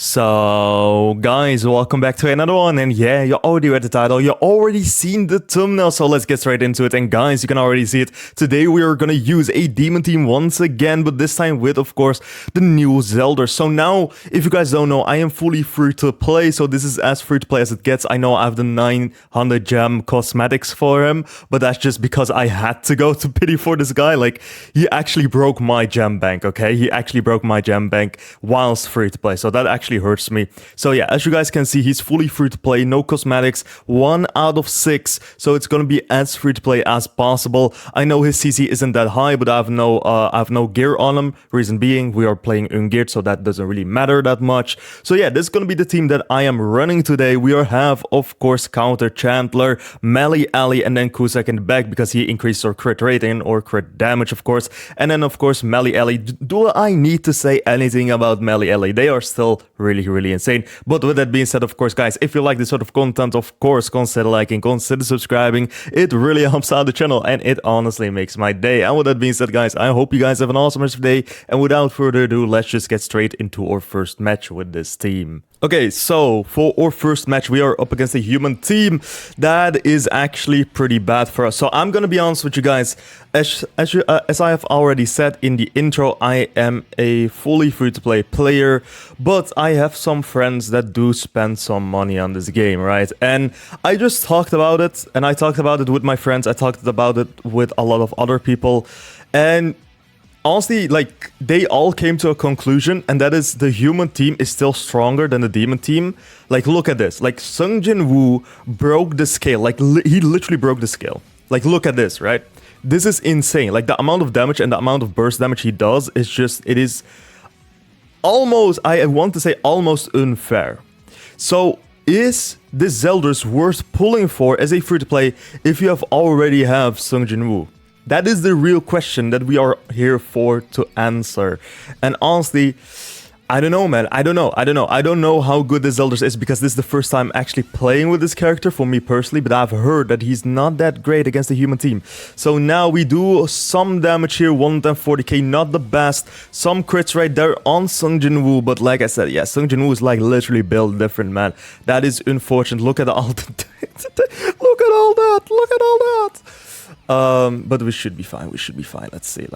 So, guys, welcome back to another one, and yeah, you already read the title, you already seen the thumbnail, so let's get straight into it. And guys, you can already see it, today we are gonna use a demon team once again, but this time with, of course, the new ZELDRIS. So now, if you guys don't know, I am fully free to play, so this is as free to play as it gets. I know I have the 900 gem cosmetics for him, but that's just because I had to go to pity for this guy. Like, he actually broke my gem bank, okay? He actually broke my gem bank whilst free to play, so that actually hurts me. So yeah, as you guys can see, he's fully free to play, no cosmetics, 1 out of 6, so it's gonna be as free to play as possible. I know his CC isn't that high, but I have no gear on him. Reason being, we are playing ungeared, so that doesn't really matter that much. So yeah, this is gonna be the team that I am running today. We have, of course, Counter Chandler, Melly Ali, and then Kusak in the back because he increased our crit rating or crit damage, of course. And then, of course, Melly Ali. Do I need to say anything about Melly Ali? They are still really insane. But with that being said, of course, guys, if you like this sort of content, of course, consider liking, consider subscribing. It really helps out the channel and it honestly makes my day. And with that being said, guys, I hope you guys have an awesome rest of the day. And without further ado, let's just get straight into our first match with this team. Okay, so for our first match, we are up against a human team that is actually pretty bad for us. So I'm gonna be honest with you guys, as I have already said in the intro, I am a fully free-to-play player, but I have some friends that do spend some money on this game, right? And I just talked about it, and I talked about it with my friends, I talked about it with a lot of other people, and honestly, like, they all came to a conclusion, and that is the human team is still stronger than the demon team. Like, look at this. Like, Sung Jin Woo broke the scale. Like, he literally broke the scale. Like, look at this, right? This is insane. Like, the amount of damage and the amount of burst damage he does is just, it is almost, I want to say almost unfair. So, is this ZELDRIS worth pulling for as a free-to-play if you already have Sung Jin Woo? That is the real question that we are here for to answer. And honestly, I don't know, man. I don't know how good this ZELDRIS is because this is the first time actually playing with this character for me personally, but I've heard that he's not that great against the human team. So now we do some damage here, 140k, not the best. Some crits right there on Sung Jin Woo, but like I said, yeah, Sung Jin Woo is like literally built different, man. That is unfortunate. Look at all the look at all that. But we should be fine. Let's see.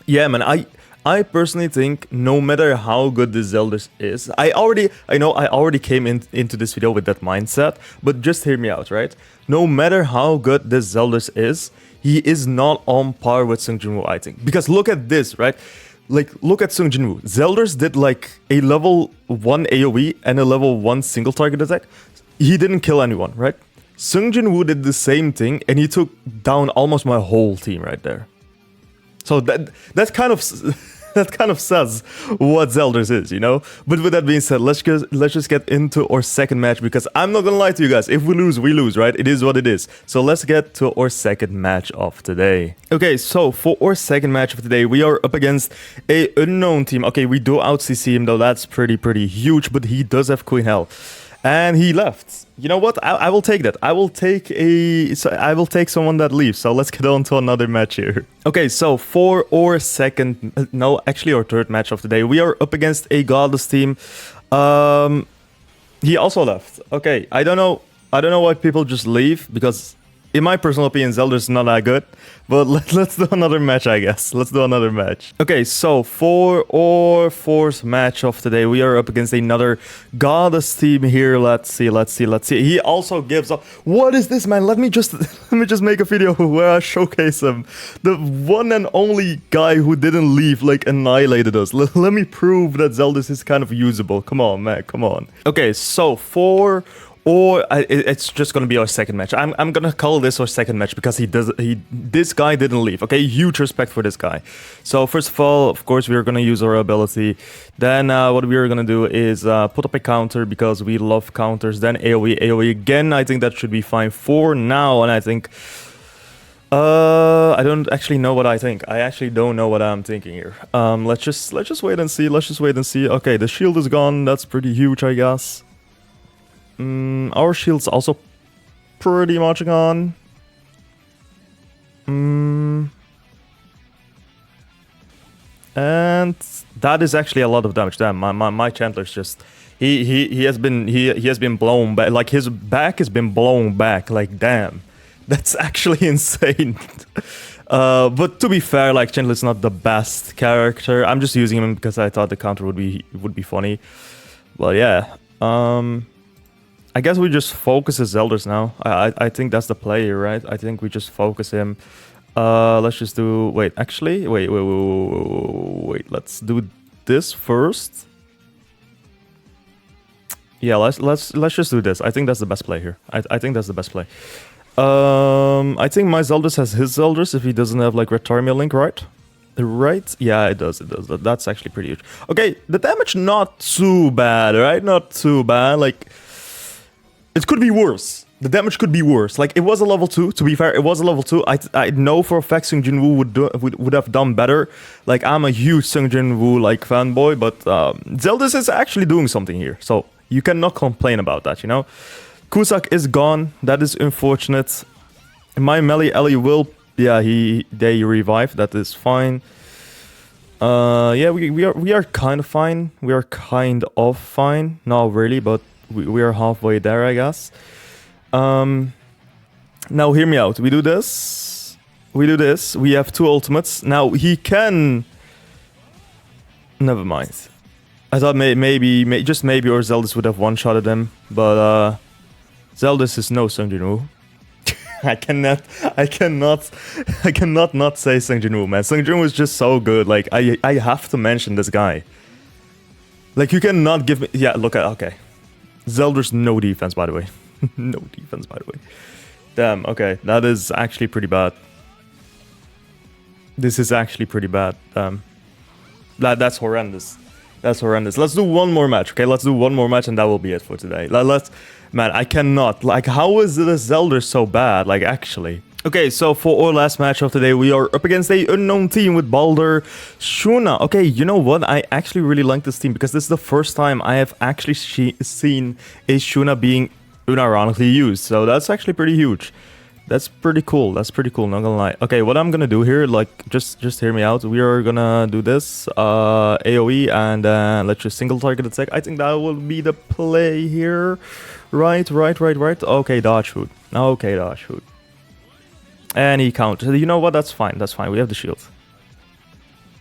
Yeah, man, I personally think no matter how good this ZELDRIS is, I already came into this video with that mindset, but just hear me out, right? No matter how good this ZELDRIS is, he is not on par with Sung Jin Woo, I think. Because look at this, right? Like, look at Sung Jin Woo. ZELDRIS did like a level 1 AoE and a level 1 single target attack. He didn't kill anyone, right? Sung Jin Woo did the same thing, and he took down almost my whole team right there. So that kind of says what ZELDRIS is, you know. But with that being said, let's just get into our second match because I'm not gonna lie to you guys. If we lose, we lose, right? It is what it is. So let's get to our second match of today. Okay, so for our second match of today, we are up against a unknown team. Okay, we do out CC him though. That's pretty huge, but he does have Queen Hell. And he left. You know what? I will take that. I will take someone that leaves. So let's get on to another match here. Okay, so for our our third match of the day, we are up against a Goddess team. He also left. Okay, I don't know why people just leave because, in my personal opinion, ZELDRIS is not that good. But let's do another match, I guess. Let's do another match. Okay, so for our fourth match of today, we are up against another Goddess team here. Let's see. He also gives up. What is this, man? Let me just make a video where I showcase him. The one and only guy who didn't leave, like, annihilated us. Let me prove that ZELDRIS is kind of usable. Come on, man. Come on. Okay, so it's just gonna be our second match. I'm gonna call this our second match because this guy didn't leave. Okay, huge respect for this guy. So first of all, of course, we're gonna use our ability. Then what we're gonna do is put up a counter because we love counters. Then AoE again. I think that should be fine for now. And I think I don't actually know what I think. I actually don't know what I'm thinking here. Let's just wait and see. Okay, the shield is gone. That's pretty huge, I guess. Our shield's also pretty much gone. And that is actually a lot of damage. Damn, my Chandler's just he has been blown back. Like his back has been blown back. Like damn, that's actually insane. But to be fair, like Chandler's not the best character. I'm just using him because I thought the counter would be funny. Well, yeah. I guess we just focus as ZELDRIS now. I think that's the play here, right? I think we just focus him. Let's just do. Wait, actually, wait. Let's do this first. Yeah, let's just do this. I think that's the best play here. I think that's the best play. I think my ZELDRIS has his ZELDRIS if he doesn't have like Retarmia Link, right? Right? Yeah, it does. It does. That's actually pretty huge. Okay, the damage not too bad, right? Not too bad. Like, it could be worse. The damage could be worse. Like, it was a level 2. To be fair, it was a level 2. I know for a fact Sung Jin-woo would have done better. Like, I'm a huge Sung Jin-woo like fanboy, but ZELDRIS is actually doing something here. So you cannot complain about that, you know. Cusack is gone. That is unfortunate. My melee Ellie will. Yeah, they revive. That is fine. Yeah, we are kind of fine. We are kind of fine. Not really, but we are halfway there, I guess. Now hear me out. We do this. We do this. We have 2 ultimates. Now he can. Never mind. I thought maybe just maybe or ZELDRIS would have one-shotted him, but ZELDRIS is no Sung Jin-woo. I cannot not say Sung Jin-woo, man. Sung Jin-woo is just so good. Like I have to mention this guy. Like you cannot give me. Yeah, look at okay. ZELDRIS no defense, by the way. No defense, by the way. Damn. Okay, that is actually pretty bad. This is actually pretty bad. That's horrendous. That's horrendous. Let's do one more match, okay? Let's do one more match and that will be it for today. Man, I cannot. Like, how is this ZELDRIS so bad? Like, actually. Okay, so for our last match of today, we are up against a unknown team with Balder, Shuna. Okay, you know what? I actually really like this team because this is the first time I have actually seen a Shuna being unironically used. So that's actually pretty huge. That's pretty cool. That's pretty cool, not gonna lie. Okay, what I'm gonna do here, like, just hear me out. We are gonna do this, AoE, and let's just single target attack. I think that will be the play here. Right. Okay, dodge shoot. Okay, dodge shoot. And he countered. You know what? That's fine. That's fine. We have the shield.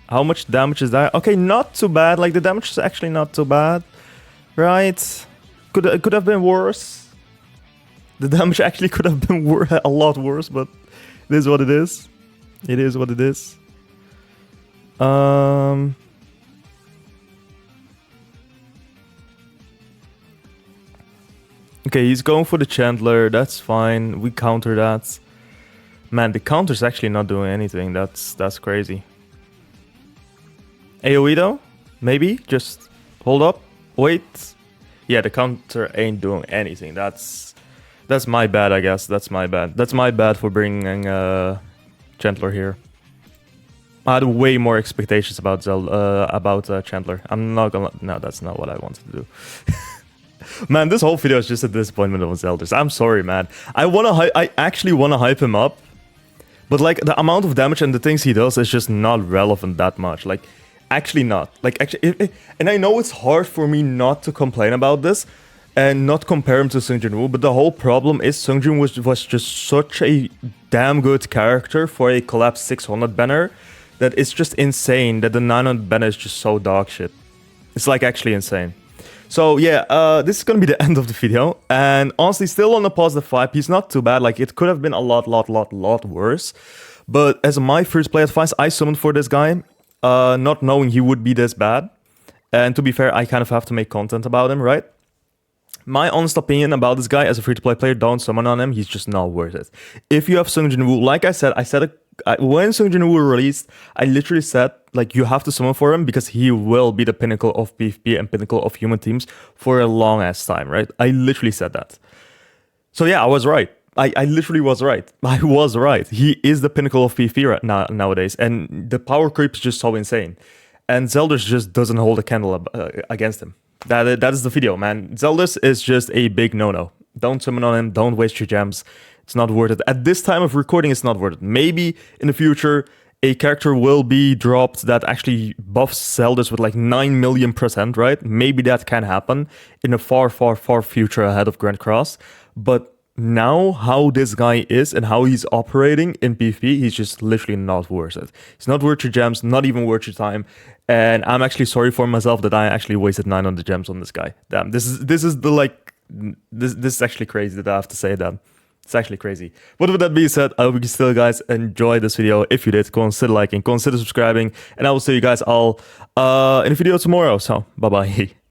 How much damage is that? Okay, not too bad. Like, the damage is actually not too bad. Right? Could have been worse. The damage actually could have been a lot worse, but it is what it is. It is what it is. Okay, he's going for the Chandler. That's fine. We counter that. Man, the counter's actually not doing anything. That's crazy. AoE though? Maybe? Just hold up. Wait. Yeah, the counter ain't doing anything. That's my bad, I guess. That's my bad. That's my bad for bringing Chandler here. I had way more expectations about Chandler. I'm not gonna. No, that's not what I wanted to do. Man, this whole video is just a disappointment of ZELDRIS. I'm sorry, man. I actually wanna hype him up, but like the amount of damage and the things he does is just not relevant that much. Like, actually not. Like, actually, and I know it's hard for me not to complain about this and not compare him to Sung Jin-woo, but the whole problem is Sung Jin was just such a damn good character for a collapsed 600 banner that it's just insane that the 900 banner is just so dog shit. It's like actually insane. So yeah, this is gonna be the end of the video, and honestly, still on a positive vibe. He's not too bad. Like, it could have been a lot worse, but as my first play advice, I summoned for this guy, not knowing he would be this bad. And to be fair, I kind of have to make content about him, right? My honest opinion about this guy as a free-to-play player, don't summon on him. He's just not worth it. If you have Sung Jin-woo, like I said when Sung Jin-woo released, I literally said, like, you have to summon for him because he will be the pinnacle of PvP and pinnacle of human teams for a long-ass time, right? I literally said that. So yeah, I was right. I literally was right. I was right. He is the pinnacle of PvP right nowadays, and the power creep is just so insane. And ZELDRIS just doesn't hold a candle against him. That is the video, man. ZELDRIS is just a big no-no. Don't summon on him. Don't waste your gems. It's not worth it. At this time of recording, it's not worth it. Maybe in the future, a character will be dropped that actually buffs ZELDRIS with like 9 million%, right? Maybe that can happen in a far, far, far future ahead of Grand Cross. But now, how this guy is and how he's operating in PvP, he's just literally not worth it. He's not worth your gems, not even worth your time. And I'm actually sorry for myself that I actually wasted 900 gems on this guy. Damn, this is the like, this is actually crazy that I have to say that. It's actually crazy. But with that being said, I hope you still guys enjoy this video. If you did, consider liking, consider subscribing, and I will see you guys all in a video tomorrow. So bye bye.